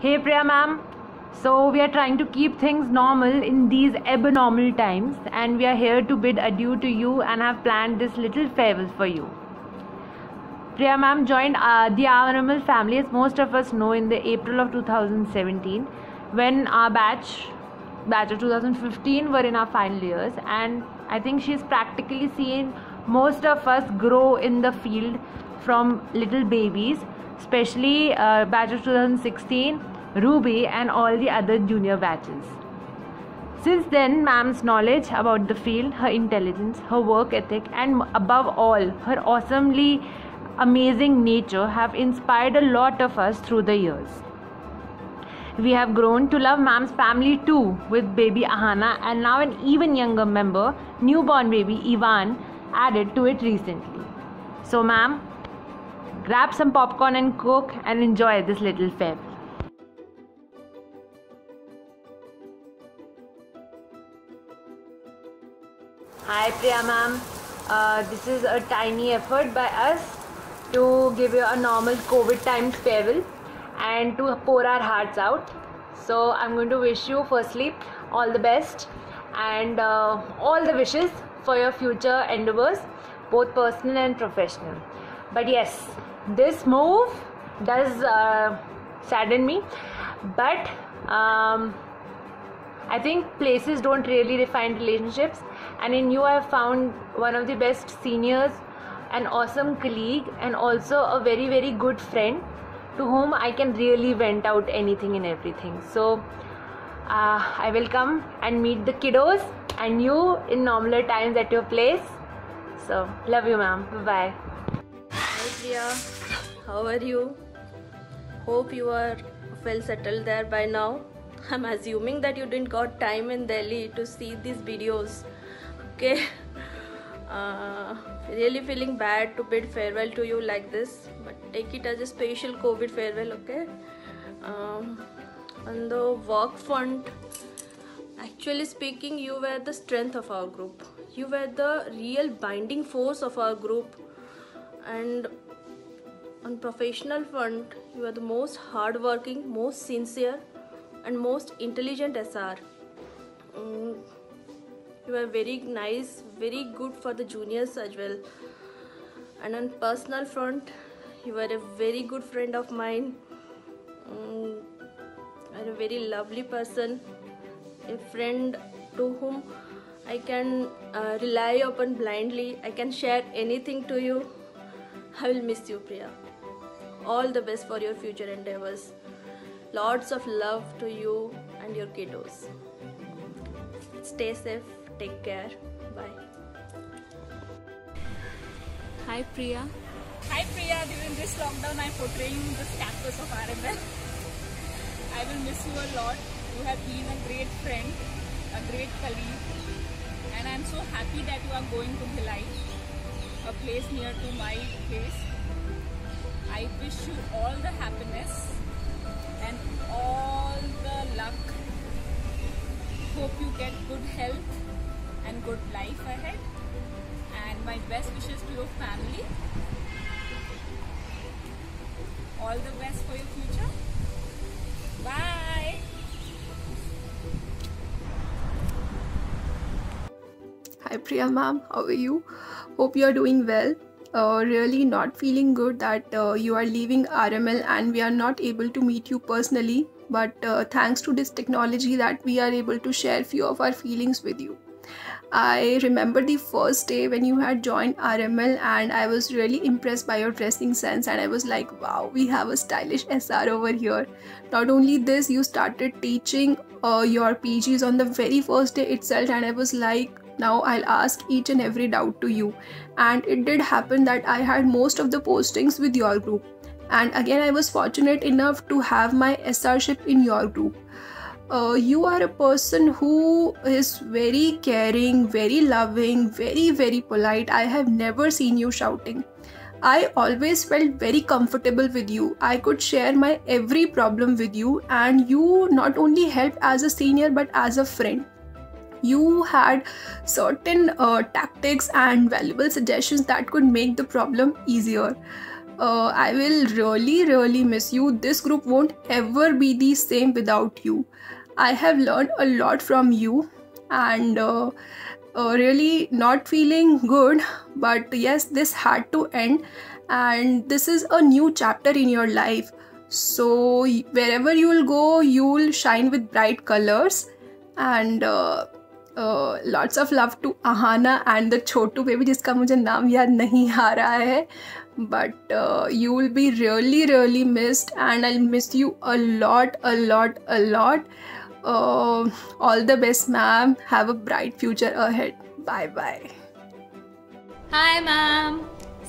Hey Priya ma'am, so we are trying to keep things normal in these abnormal times, and we are here to bid adieu to you and have planned this little farewell for you. Priya ma'am joined the Animal family, as most of us know, in the April of 2017, when our batch of 2015 were in our final years, and I think she's practically seen most of us grow in the field from little babies, especially batch of 2016, Ruby, and all the other junior batches. Since then, ma'am's knowledge about the field, her intelligence, her work ethic, and above all, her awesomely amazing nature have inspired a lot of us through the years. We have grown to love ma'am's family too, with baby Ahana and now an even younger member, newborn baby Ivan, added to it recently. So ma'am, grab some popcorn and coke and enjoy this little farewell. Hi Priya ma'am, this is a tiny effort by us to give you a normal COVID timed farewell and to pour our hearts out. So I'm going to wish you firstly all the best and all the wishes for your future endeavors, both personal and professional. But yes, this move does sadden me, but I think places don't really define relationships, and in you I have found one of the best seniors, an awesome colleague, and also a very, very good friend to whom I can really vent out anything and everything. So I will come and meet the kiddos and you in normaler times at your place. So love you ma'am. Bye bye. Hi Priya, how are you? Hope you are well settled there by now. I'm assuming that you didn't got time in Delhi to see these videos. Okay. Really feeling bad to bid farewell to you like this, but take it as a special COVID farewell, okay? On the work front, actually speaking, you were the strength of our group. You were the real binding force of our group. And on professional front, you are the most hardworking, most sincere, and most intelligent SR. You are very nice, very good for the juniors as well. And on personal front, you are a very good friend of mine. You are a very lovely person, a friend to whom I can rely upon blindly. I can share anything to you. I will miss you, Priya. All the best for your future endeavors. Lots of love to you and your kiddos. Stay safe. Take care. Bye. Hi Priya. Hi Priya, during this lockdown I'm portraying this campus of RML. I will miss you a lot. You have been a great friend, a great colleague, and I'm so happy that you are going to Bhilai, a place near to my place. I wish you all the happiness and all the luck. Hope you get good health and good life ahead, and my best wishes to your family. All the best for your future. Bye. Hi Priya ma'am, how are you? Hope you are doing well. Really not feeling good that you are leaving RML and we are not able to meet you personally, but thanks to this technology that we are able to share few of our feelings with you. I remember the first day when you had joined RML and I was really impressed by your dressing sense, and I was like, wow, we have a stylish SR over here. Not only this, you started teaching your PGs on the very first day itself, and I was like, now I'll ask each and every doubt to you. And it did happen that I had most of the postings with your group, and again I was fortunate enough to have my SR-ship in your group. You are a person who is very caring, very loving, very, very polite. I have never seen you shouting. I always felt very comfortable with you. I could share my every problem with you, and you not only helped as a senior but as a friend. You had certain tactics and valuable suggestions that could make the problem easier. I will really, really miss you. This group won't ever be the same without you. I have learned a lot from you, and really not feeling good. But yes, this had to end, and this is a new chapter in your life. So wherever you will go, you will shine with bright colors, and lots of love to Ahana and the Chhotu baby जिसका मुझे नाम याद नहीं आ रहा है. But you will be really, really missed, and I'll miss you a lot, a lot, a lot. All the best, ma'am. Have a bright future ahead. Bye bye. Hi ma'am.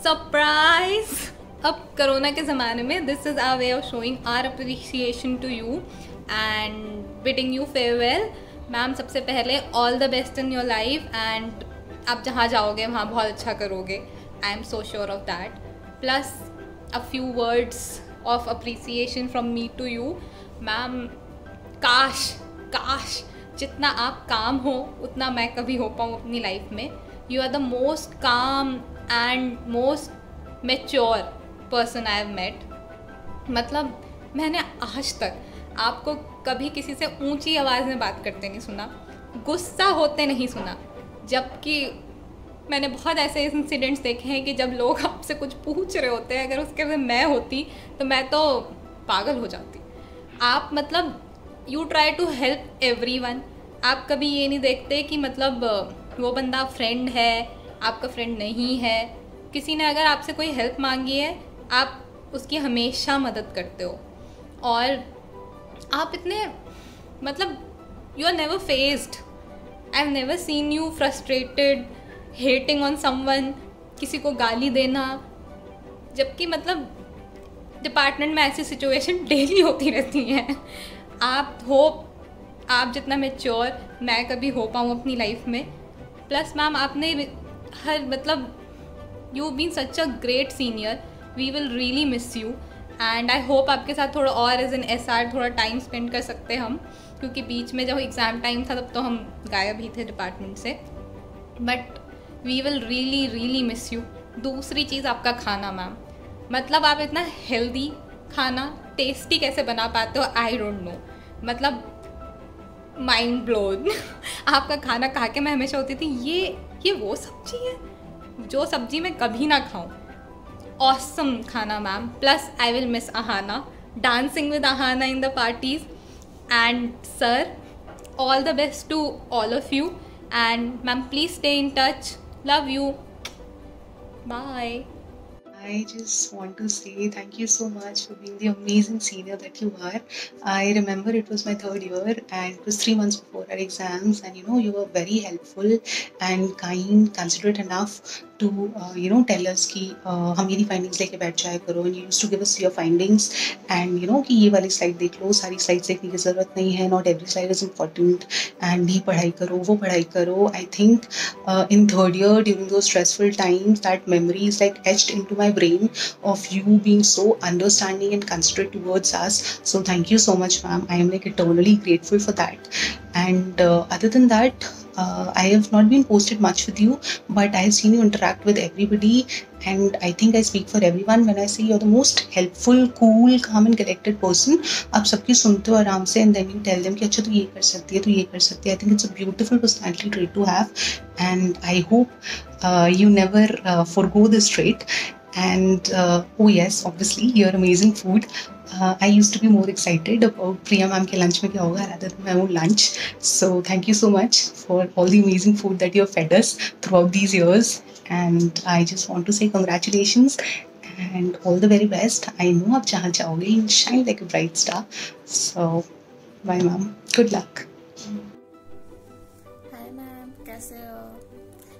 Surprise. अब corona के ज़माने में this is our way of showing our appreciation to you and bidding you farewell. Ma'am, सबसे पहले all the best in your life, and आप जहाँ जाओगे वहाँ बहुत अच्छा करोगे. I am so sure of that. Plus a few words of appreciation from me to you. Ma'am, काश जितना आप काम हो उतना मैं कभी हो पाऊँ अपनी लाइफ में. You are the most calm and most mature person I have met. मतलब मैंने आज तक आपको कभी किसी से ऊंची आवाज़ में बात करते नहीं सुना, गुस्सा होते नहीं सुना. जबकि मैंने बहुत ऐसे इंसिडेंट्स देखे हैं कि जब लोग आपसे कुछ पूछ रहे होते हैं, अगर उसके में मैं होती तो मैं तो पागल हो जाती. आप मतलब you try to help everyone. आप कभी ये नहीं देखते कि मतलब वो बंदा फ्रेंड है, आपका फ्रेंड नहीं है. किसी ने अगर आपसे कोई हेल्प मांगी है, आप उसकी हमेशा मदद करते हो. और आप इतने मतलब you are never fazed. I have never seen you frustrated, hating on someone, किसी को गाली देना. जबकि मतलब डिपार्टमेंट में ऐसी सिचुएशन डेली होती रहती हैं. आप जितना मैच्योर मैं कभी हो पाऊँ अपनी लाइफ में. प्लस मैम, आपने हर मतलब you been such a great senior. We will really miss you, and I hope आपके साथ थोड़ा और एज एन SR थोड़ा टाइम स्पेंड कर सकते हम, क्योंकि बीच में जब एग्ज़ाम टाइम था तब तो हम गायब ही थे डिपार्टमेंट से. But we will really really miss you. दूसरी चीज़, आपका खाना मैम. मतलब आप इतना हेल्दी खाना टेस्टी कैसे बना पाते हो, आई डोंट नो. मतलब माइंड ब्लोन. आपका खाना खा के मैं हमेशा होती थी ये वो सब्जी है जो सब्जी मैं कभी ना खाऊं. ऑसम खाना ma'am. Plus I will miss Ahana, dancing with Ahana in the parties. And sir, all the best to all of you. And ma'am, please stay in touch. Love you. Bye. I just want to say thank you so much for being the amazing senior that you are. I remember it was my 3rd year and it was 3 months before our exams, and you were very helpful and kind, considerate enough to tell us कि हम मेरी findings लेके बैठ जाया करो, and you used to give us your findings and कि ये वाली slide देख लो, सारी slides देखने की ज़रूरत नहीं है, not every slide is important, and ये पढ़ाई करो वो पढ़ाई करो. I think in 3rd year during those stressful times, that memory is like etched into my brain of you being so understanding and considerate towards us. So thank you so much, ma'am. I am like eternally grateful for that. And other than that, I have not been posted much with you, but I have seen you interact with everybody, and I think I speak for everyone when I say you're the most helpful, cool, calm and collected person. आप सबकी सुनते हो आराम से, and then you tell them कि अच्छा तू ये कर सकती है, तू ये कर सकती है. I think it's a beautiful personality trait to have, and I hope you never forgo this trait. And oh yes, obviously your amazing food. I used to be more excited about Priya ma'am के lunch में क्या होगा rather than my own lunch. So thank you so much for all the amazing food that you have fed us throughout these years. And I just want to say congratulations and all the very best. I know आप जहाँ जाओगे you'll shine like a bright star. So bye ma'am. Good luck. Hi ma'am, कैसे हो?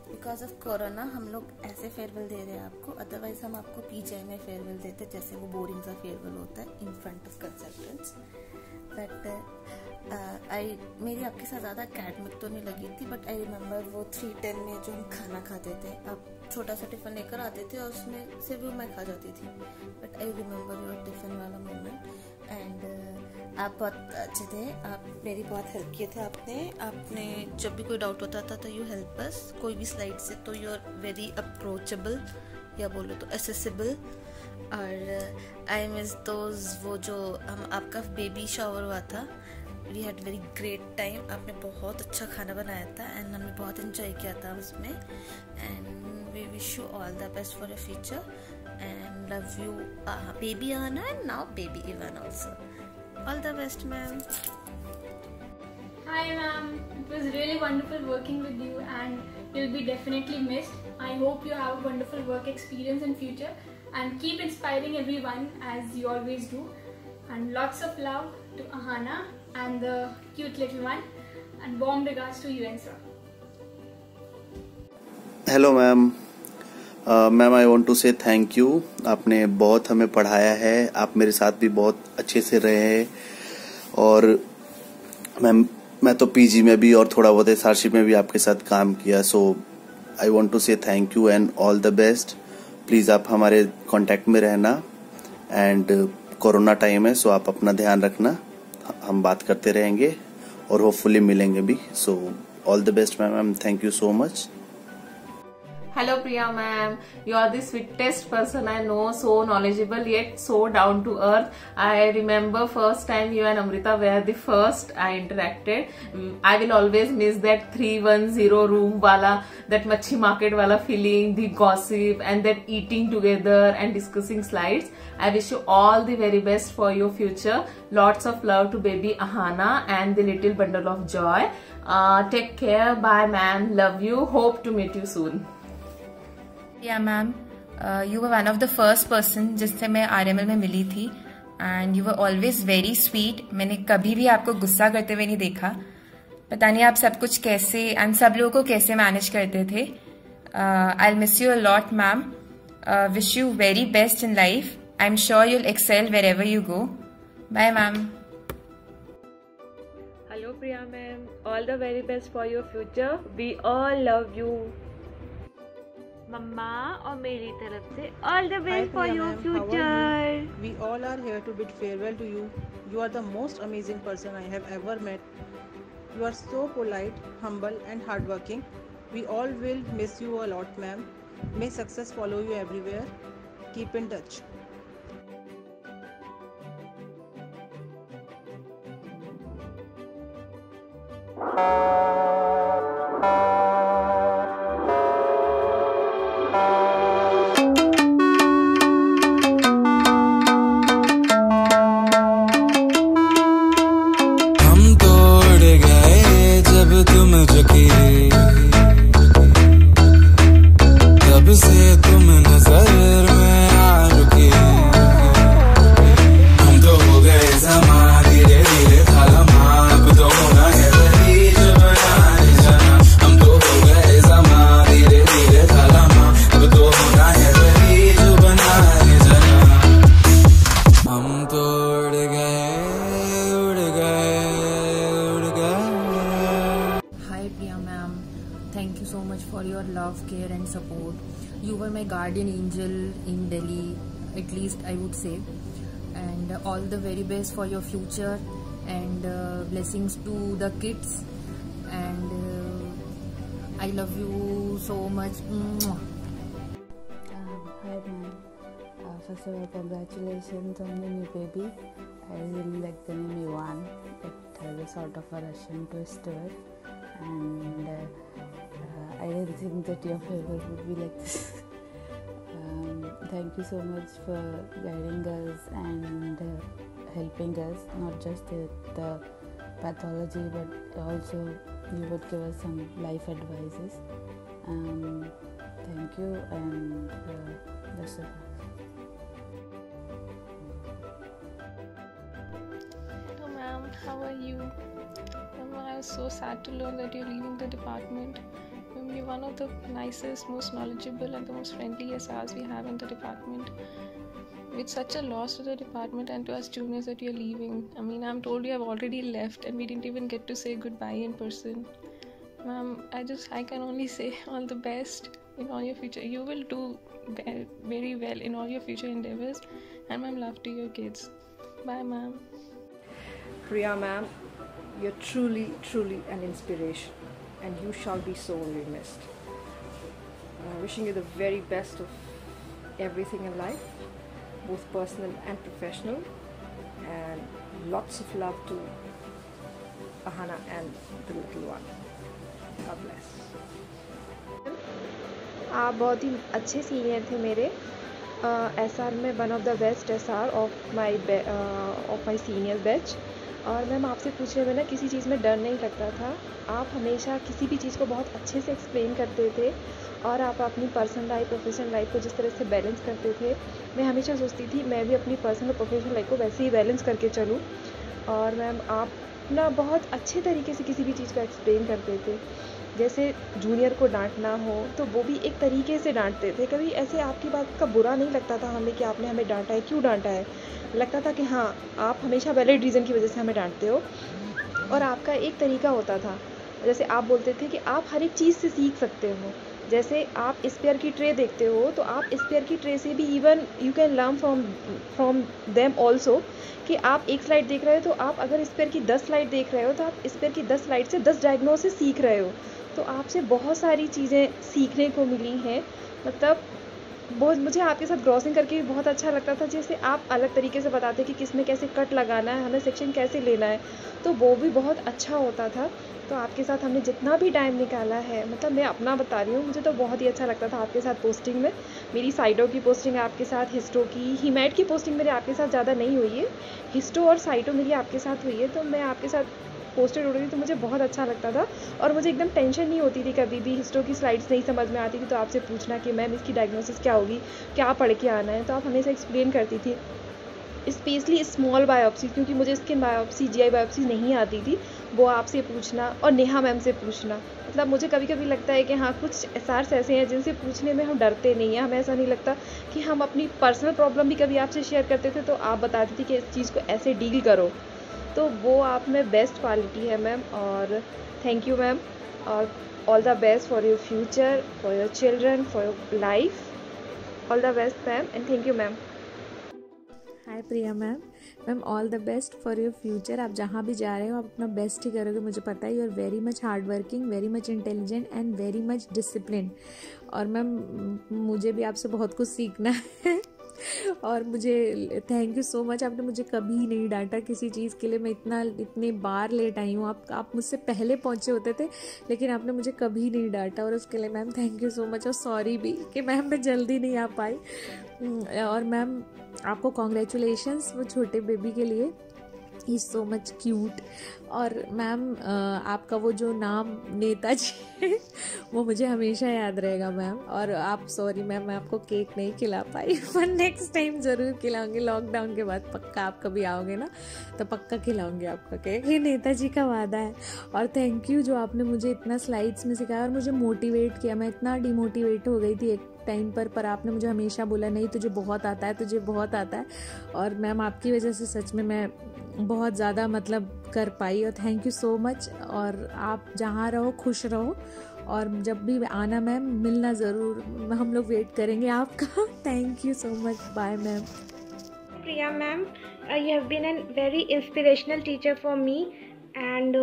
Because of corona हम लोग ऐसे farewell दे रहे हैं आपको. अदरवाइज हम आपको PGI में फेयरवेल देते, जैसे वो बोरिंग सा फेयरवेल होता है in front of consultants. But मेरी आपके साथ ज़्यादा अकेडमिक तो नहीं लगी थी, बट आई रिमेम्बर वो 310 में जो हम खाना खाते थे, आप छोटा सा टिफ़िन लेकर आते थे और उसमें से भी मैं खा जाती थी. But I remember your tiffin वाला मोमेंट, एंड आप बहुत अच्छे थे. आप मेरी बहुत हेल्प किए थे. आपने जब भी कोई डाउट होता था तो यू हेल्प अस. कोई भी स्लाइड से तो यू आर वेरी अप्रोचेबल, या बोलो तो एसेसिबल. और आई मिस दोज, वो जो हम आपका बेबी शावर हुआ था, we had very great time. आपने बहुत अच्छा खाना बनाया था एंड हमने बहुत इंजॉय किया था उसमें. And we wish you all the best for your future and love you baby Aana and now baby Ivan also. All the best ma'am. Hi ma'am, it was really wonderful working with you and you'll be definitely missed. I hope you have a wonderful work experience in future and keep inspiring everyone as you always do. And lots of love to Ahana and the cute little one, and warm regards to you and sir. Hello ma'am. Ma'am I want to say thank you. आपने बहुत हमें पढ़ाया है, आप मेरे साथ भी बहुत अच्छे से रहे हैं. और मैम मैं तो पीजी में भी और थोड़ा बहुत एसआरशिप में भी आपके साथ काम किया. सो आई want to say thank you and all the best. Please आप हमारे कांटेक्ट में रहना. एंड कोरोना टाइम है, सो आप अपना ध्यान रखना. हम बात करते रहेंगे और होपफुली मिलेंगे भी. So all the best ma'am. Thank you so much. Hello Priya ma'am, you are the sweetest person I know, so knowledgeable yet so down to earth. I remember first time you and Amrita were the first I interacted. I will always miss that 310 room wala, that Machi market wala feeling, the gossip and that eating together and discussing slides. I wish you all the very best for your future. Lots of love to baby Ahana and the little bundle of joy. Take care. Bye ma'am. Love you. Hope to meet you soon. या ma'am, you were one of the first person जिससे मैं RML में मिली थी and you were always very sweet. मैंने कभी भी आपको गुस्सा करते हुए नहीं देखा. पता नहीं आप सब कुछ कैसे एंड सब लोगों को कैसे मैनेज करते थे. I will miss you a lot ma'am. Wish you very best in life. I am sure you'll excel wherever you go. Bye ma'am. Hello Priya ma'am, all the very best for your future. We all love you. मम्मा और मेरी तरफ से all the best for your future. We all are here to bid farewell to you. You are the most amazing person I have ever met. You are so polite, humble and hardworking. We all will miss you a lot, ma'am. May success follow you everywhere. Keep in touch. तब से तुम नजर में आ रुके. हम तो हो गए समा धीरे धीरे थामा. अब तो होना है वही जो बनाने जाना. हम तो हो गए समा धीरे धीरे थामा. अब तो होना है वही जो बनाने जाना. हम तो उड़ गए उड़ गए उड़ गए. Hi Priya ma'am, thank you so much for your love, care and support. You were my guardian angel in Delhi, at least I would say. And all the very best for your future and blessings to the kids. And I love you so much. Hi ma'am. First of all, congratulations on the new baby. I really like the name Ivan. It has a sort of a Russian twist to it. And I didn't think that your favor would be like this. Thank you so much for guiding us and helping us, not just with the pathology, but also you would give us some life advices. Thank you and best of luck. Hello ma'am, how are you? Ma'am, I was so sad to learn that you're leaving the department. Ma'am, you're one of the nicest, most knowledgeable and the most friendly SRs we have in the department. It's such a loss to the department and to us juniors that you're leaving. I mean, I'm told you have already left and we didn't even get to say goodbye in person. Ma'am, I can only say all the best in all your future. You will do very well in all your future endeavors. And ma'am, love to your kids. Bye ma'am. Priya ma'am, you're truly an inspiration and you shall be sorely missed. Wishing you the very best of everything in life. both personal and professional. And lots of love to Ahana and the little one. God bless. आप बहुत ही अच्छे senior थे मेरे SR में, one of the best SR of my senior batch. और ma'am आपसे पूछने में ना किसी चीज़ में डर नहीं लगता था। आप हमेशा किसी भी चीज़ को बहुत अच्छे से एक्सप्लेन करते थे और आप अपनी पर्सनल लाइफ प्रोफेशनल लाइफ को जिस तरह से बैलेंस करते थे, मैं हमेशा सोचती थी मैं भी अपनी पर्सनल और प्रोफेशनल लाइफ को वैसे ही बैलेंस करके चलूँ। और मैम आप ना बहुत अच्छे तरीके से किसी भी चीज़ को एक्सप्लेन करते थे। जैसे जूनियर को डांटना हो तो वो भी एक तरीके से डांटते थे, कभी ऐसे आपकी बात का बुरा नहीं लगता था हमें कि आपने हमें डांटा है, क्यों डांटा है। लगता था कि हाँ आप हमेशा वैलिड रीज़न की वजह से हमें डांटते हो। और आपका एक तरीका होता था, जैसे आप बोलते थे कि आप हर एक चीज़ से सीख सकते हो। जैसे आप स्पेयर की ट्रे देखते हो तो आप स्पेयर की ट्रे से भी even you can learn from them also, कि आप एक स्लाइड देख रहे हो तो आप अगर स्पेयर की 10 स्लाइड देख रहे हो तो आप स्पेयर की 10 स्लाइड से 10 डायग्नोसिस सीख रहे हो। तो आपसे बहुत सारी चीज़ें सीखने को मिली हैं। मतलब बहुत मुझे आपके साथ ग्रॉसिंग करके भी बहुत अच्छा लगता था। जैसे आप अलग तरीके से बताते कि किस में कैसे कट लगाना है, हमें सेक्शन कैसे लेना है, तो वो भी बहुत अच्छा होता था। तो आपके साथ हमने जितना भी टाइम निकाला है, मतलब मैं अपना बता रही हूँ, मुझे तो बहुत ही अच्छा लगता था आपके साथ पोस्टिंग में। मेरी साइटों की पोस्टिंग आपके साथ, हिस्टो की, हीमैट की पोस्टिंग मेरे आपके साथ ज़्यादा नहीं हुई है, हिस्टो और साइटो मेरी आपके साथ हुई है। तो मैं आपके साथ पोस्टेड हो रही थी तो मुझे बहुत अच्छा लगता था और मुझे एकदम टेंशन नहीं होती थी कभी भी। हिस्टो की स्लाइड्स नहीं समझ में आती थी तो आपसे पूछना कि मैम इसकी डायग्नोसिस क्या होगी, क्या पढ़ के आना है, तो आप हमेशा एक्सप्लेन करती थी। स्पेशली स्मॉल बायोप्सी, क्योंकि मुझे स्किन बायोप्सी GI बायोप्सी नहीं आती थी, वो आपसे पूछना और नेहा मैम से पूछना। मतलब मुझे कभी कभी लगता है कि हाँ कुछ SRs ऐसे हैं जिनसे पूछने में हम डरते नहीं हैं। हमें ऐसा नहीं लगता कि हम अपनी पर्सनल प्रॉब्लम भी कभी आपसे शेयर करते थे तो आप बताती थी कि इस चीज़ को ऐसे डील करो। तो वो आप में बेस्ट क्वालिटी है मैम। और थैंक यू मैम, और all the best for your future, for your children, for your life. All the best ma'am and thank you ma'am. Hi Priya ma'am, ma'am all the best for your future. आप जहाँ भी जा रहे हो आप अपना best ही करोगे, मुझे पता है। You are very much hard working, very much intelligent and very much discipline. और मैम मुझे भी आपसे बहुत कुछ सीखना है और मुझे थैंक यू सो मच। आपने मुझे कभी नहीं डांटा किसी चीज़ के लिए। मैं इतनी बार लेट आई हूँ, आप मुझसे पहले पहुँचे होते थे लेकिन आपने मुझे कभी नहीं डांटा, और उसके लिए ma'am thank you so much. और सॉरी भी कि मैम मैं जल्दी नहीं आ पाई। और मैम आपको कॉन्ग्रेचुलेशंस वो छोटे बेबी के लिए, ही सो मच क्यूट। और मैम आपका वो जो नाम नेताजी है वो मुझे हमेशा याद रहेगा मैम। और आप सॉरी मैम मैं आपको केक नहीं खिला पाई, पर नेक्स्ट टाइम ज़रूर खिलाऊंगी। लॉकडाउन के बाद पक्का आप कभी आओगे ना तो पक्का खिलाऊंगी आपका केक, ये नेताजी का वादा है। और थैंक यू जो आपने मुझे इतना स्लाइड्स में सिखाया और मुझे मोटिवेट किया। मैं इतना डिमोटिवेट हो गई थी एक टाइम पर आपने मुझे हमेशा बोला नहीं तुझे बहुत आता है, तुझे बहुत आता है। और मैम आपकी वजह से सच में मैं बहुत ज़्यादा मतलब कर पाई, और थैंक यू सो मच। और आप जहाँ रहो खुश रहो, और जब भी आना मैम मिलना ज़रूर, हम लोग वेट करेंगे आपका। Thank you so much, bye ma'am. Priya ma'am, you have been a very inspirational teacher for me, and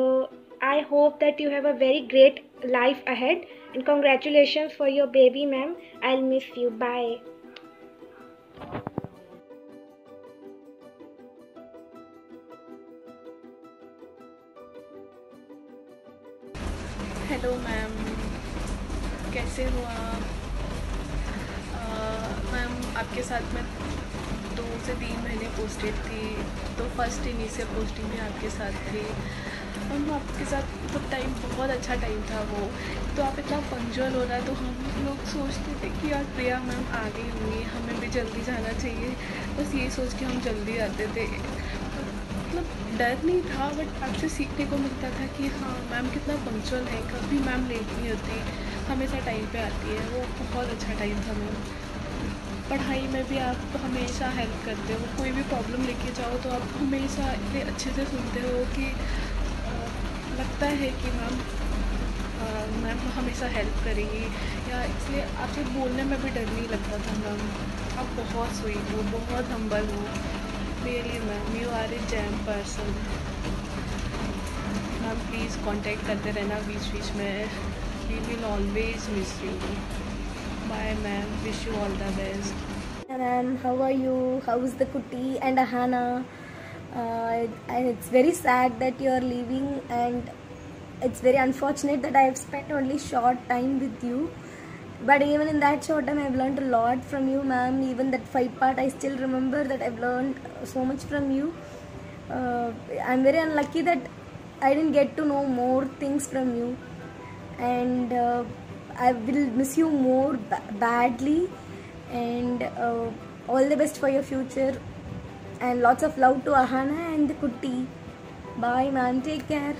I hope that you have a very great life ahead, and congratulations for your baby ma'am. I'll miss you. Bye. Hello ma'am, कैसे हो आप? Ma'am आपके साथ मैं 2 से 3 महीने posted थी, तो फर्स्ट इनिशियल पोस्टिंग भी आपके साथ थी। हम आपके साथ तो टाइम बहुत अच्छा टाइम था वो, तो आप इतना पंक्चुअल हो रहा है तो हम लोग सोचते थे कि यार प्रिया मैम आ गई होंगी, हमें भी जल्दी जाना चाहिए, बस यही सोच के हम जल्दी आते थे। मतलब डर नहीं था, बट आपसे सीखने को मिलता था कि हाँ मैम कितना पंक्चुअल है, कभी मैम लेट नहीं होती, हमेशा टाइम पे आती है। वो बहुत अच्छा टाइम था मैम। पढ़ाई में भी आप हमेशा हेल्प करते हो, कोई भी प्रॉब्लम लेके जाओ तो आप हमेशा इतने अच्छे से सुनते हो कि लगता है कि मैम हमेशा हेल्प करेगी, या इसलिए आपसे बोलने में भी डर नहीं लगता था मैम। आप बहुत स्वीट हो, बहुत हम्बल हो, really ma'am, you are a gem person. Ma'am please contact करते रहना बीच में, we will always miss you. Bye ma'am, wish you all the best. Ma'am, how are you? How's the Kuti and Ahana? And it's very sad that you're leaving, and it's very unfortunate that I have spent only short time with you. But even in that short time, I've learned a lot from you, ma'am. Even that fight part, I still remember that I've learned so much from you. I'm very unlucky that I didn't get to know more things from you, and I will miss you more badly. And all the best for your future, and lots of love to Ahana and the Kuti. Bye, ma'am. Take care.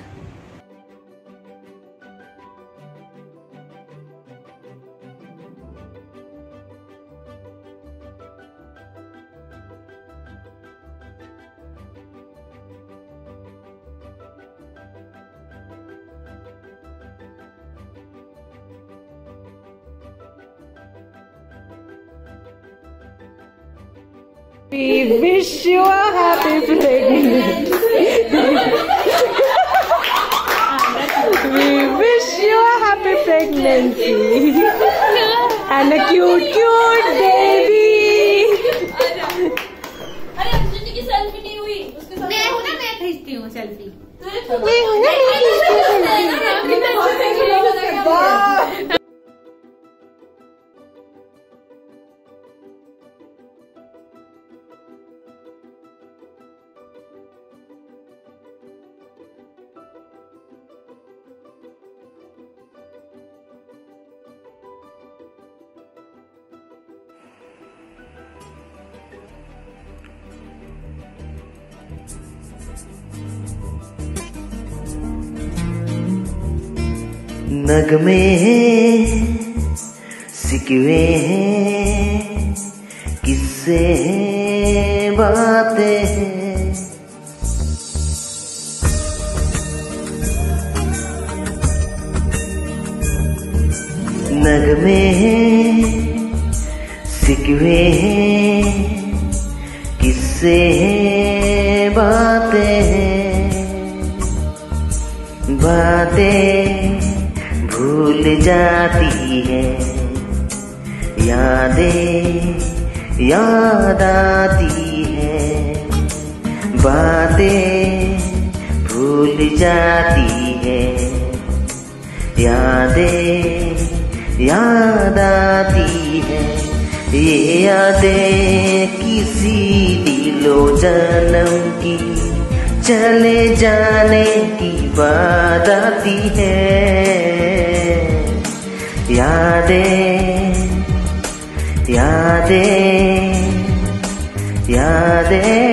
We wish you a happy pregnancy. We wish you a happy pregnancy and a cute baby. अरे अर्जुन की selfie नहीं हुई, उसके साथ मैं हूँ ना, मैं खींचती हूँ सेल्फी। नगमे हैं, सिकवे हैं, किस्से हैं, बातें हैं। नगमे हैं, सिकवे हैं, किस्से हैं, बातें हैं। बातें भूल जाती है, यादें याद आती है। बातें भूल जाती है, यादें याद आती है। ये यादें किसी दिलो जन्म की चले जाने की बात आती है। यादें यादें यादें